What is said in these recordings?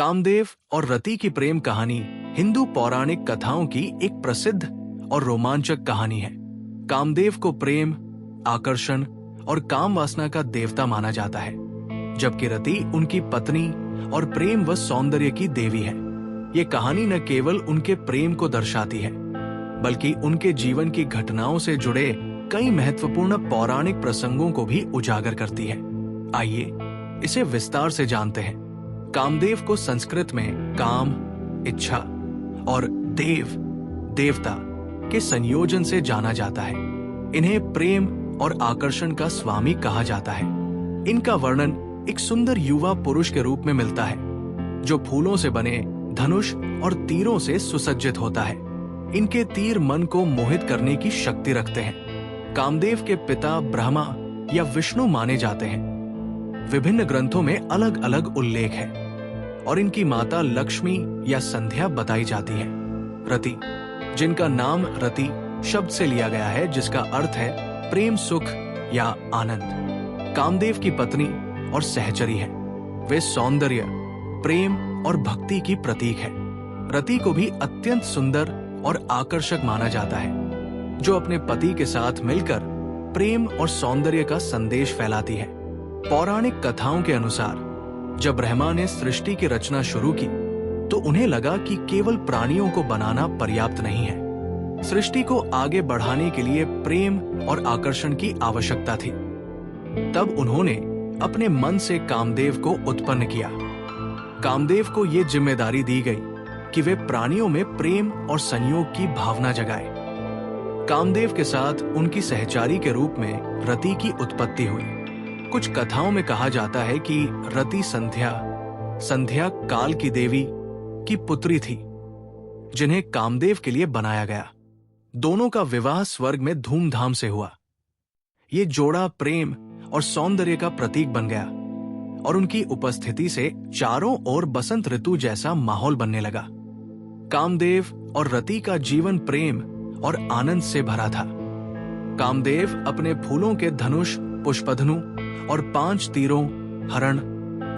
कामदेव और रति की प्रेम कहानी हिंदू पौराणिक कथाओं की एक प्रसिद्ध और रोमांचक कहानी है। कामदेव को प्रेम, आकर्षण और काम वासना का देवता माना जाता है, जबकि रति उनकी पत्नी और प्रेम व सौंदर्य की देवी है। ये कहानी न केवल उनके प्रेम को दर्शाती है, बल्कि उनके जीवन की घटनाओं से जुड़े कई महत्वपूर्ण पौराणिक प्रसंगों को भी उजागर करती है। आइए इसे विस्तार से जानते हैं। कामदेव को संस्कृत में काम, इच्छा और देव, देवता के संयोजन से जाना जाता है। इन्हें प्रेम और आकर्षण का स्वामी कहा जाता है। इनका वर्णन एक सुंदर युवा पुरुष के रूप में मिलता है, जो फूलों से बने धनुष और तीरों से सुसज्जित होता है। इनके तीर मन को मोहित करने की शक्ति रखते हैं। कामदेव के पिता ब्रह्मा या विष्णु माने जाते हैं। विभिन्न ग्रंथों में अलग अलग उल्लेख है और इनकी माता लक्ष्मी या संध्या बताई जाती है। रति, जिनका नाम रति शब्द से लिया गया है, जिसका अर्थ है प्रेम, सुख या आनंद, कामदेव की पत्नी और सहचरी है। वे सौंदर्य, प्रेम और भक्ति की प्रतीक है। रति को भी अत्यंत सुंदर और आकर्षक माना जाता है, जो अपने पति के साथ मिलकर प्रेम और सौंदर्य का संदेश फैलाती है। पौराणिक कथाओं के अनुसार जब ब्रह्मा ने सृष्टि की रचना शुरू की, तो उन्हें लगा कि केवल प्राणियों को बनाना पर्याप्त नहीं है। सृष्टि को आगे बढ़ाने के लिए प्रेम और आकर्षण की आवश्यकता थी। तब उन्होंने अपने मन से कामदेव को उत्पन्न किया। कामदेव को यह जिम्मेदारी दी गई कि वे प्राणियों में प्रेम और संयोग की भावना जगाए। कामदेव के साथ उनकी सहचारी के रूप में रति की उत्पत्ति हुई। कुछ कथाओं में कहा जाता है कि रति संध्या काल की देवी की पुत्री थी, जिन्हें कामदेव के लिए बनाया गया। दोनों का विवाह स्वर्ग में धूमधाम से हुआ। ये जोड़ा प्रेम और सौंदर्य का प्रतीक बन गया और उनकी उपस्थिति से चारों ओर बसंत ऋतु जैसा माहौल बनने लगा। कामदेव और रति का जीवन प्रेम और आनंद से भरा था। कामदेव अपने फूलों के धनुष, पुष्पधनु और 5 तीरों हरण,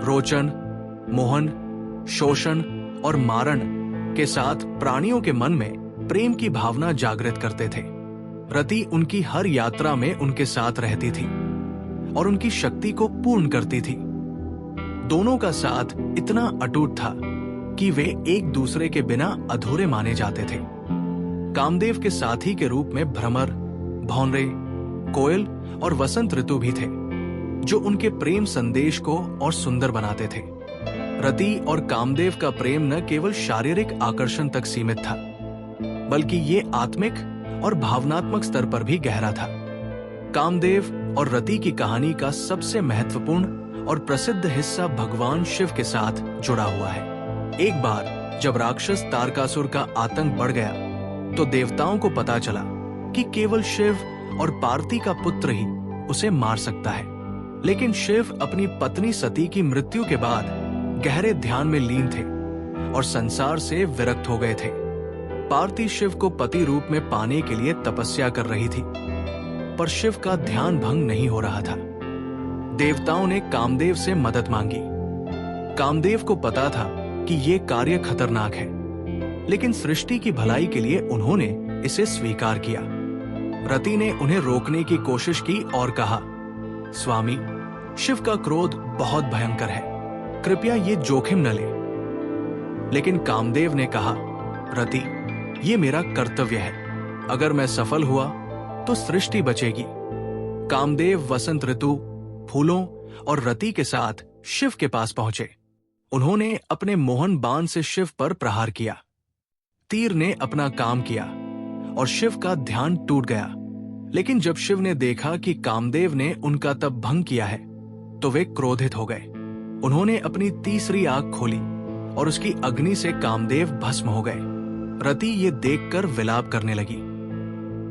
रोचन, मोहन, शोषण और मारण के साथ प्राणियों के मन में प्रेम की भावना जागृत करते थे। रति उनकी हर यात्रा में उनके साथ रहती थी और उनकी शक्ति को पूर्ण करती थी। दोनों का साथ इतना अटूट था कि वे एक दूसरे के बिना अधूरे माने जाते थे। कामदेव के साथी के रूप में भ्रमर, भौंरे, कोयल और वसंत ऋतु भी थे, जो उनके प्रेम संदेश को और सुंदर बनाते थे। रति और कामदेव का प्रेम न केवल शारीरिक आकर्षण तक सीमित था, बल्कि ये आत्मिक और भावनात्मक स्तर पर भी गहरा था। कामदेव और रति की कहानी का सबसे महत्वपूर्ण और प्रसिद्ध हिस्सा भगवान शिव के साथ जुड़ा हुआ है। एक बार जब राक्षस तारकासुर का आतंक बढ़ गया, तो देवताओं को पता चला कि केवल शिव और पार्वती का पुत्र ही उसे मार सकता है। लेकिन शिव अपनी पत्नी सती की मृत्यु के बाद गहरे ध्यान में लीन थे और संसार से विरक्त हो गए थे। पार्वती शिव को पति रूप में पाने के लिए तपस्या कर रही थी, पर शिव का ध्यान भंग नहीं हो रहा था। देवताओं ने कामदेव से मदद मांगी। कामदेव को पता था कि ये कार्य खतरनाक है, लेकिन सृष्टि की भलाई के लिए उन्होंने इसे स्वीकार किया। रति ने उन्हें रोकने की कोशिश की और कहा, स्वामी, शिव का क्रोध बहुत भयंकर है, कृपया ये जोखिम न ले। लेकिन कामदेव ने कहा, रति, ये मेरा कर्तव्य है। अगर मैं सफल हुआ तो सृष्टि बचेगी। कामदेव वसंत ऋतु, फूलों और रति के साथ शिव के पास पहुंचे। उन्होंने अपने मोहन बाण से शिव पर प्रहार किया। तीर ने अपना काम किया और शिव का ध्यान टूट गया। लेकिन जब शिव ने देखा कि कामदेव ने उनका तप भंग किया है, तो वे क्रोधित हो गए। उन्होंने अपनी तीसरी आंख खोली और उसकी अग्नि से कामदेव भस्म हो गए। रति ये देखकर विलाप करने लगी।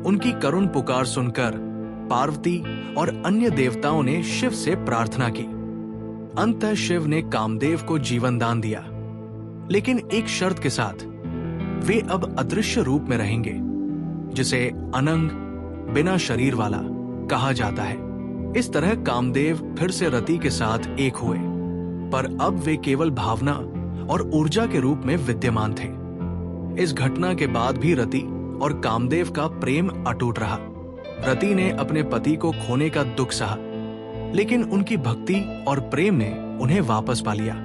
उनकी करुण पुकार सुनकर पार्वती और अन्य देवताओं ने शिव से प्रार्थना की। अंततः शिव ने कामदेव को जीवन दान दिया, लेकिन एक शर्त के साथ, वे अब अदृश्य रूप में रहेंगे, जिसे अनंग, बिना शरीर वाला कहा जाता है। इस तरह कामदेव फिर से रति के साथ एक हुए, पर अब वे केवल भावना और ऊर्जा के रूप में विद्यमान थे। इस घटना के बाद भी रति और कामदेव का प्रेम अटूट रहा। रति ने अपने पति को खोने का दुख सहा, लेकिन उनकी भक्ति और प्रेम ने उन्हें वापस पा लिया।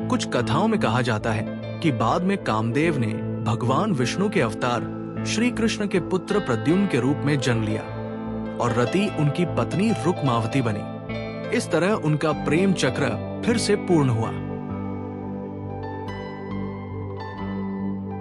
कुछ कथाओं में कहा जाता है कि बाद में कामदेव ने भगवान विष्णु के अवतार श्री कृष्ण के पुत्र प्रद्युम्न के रूप में जन्म लिया और रति उनकी पत्नी रुक्मावती बनी। इस तरह उनका प्रेम चक्र फिर से पूर्ण हुआ।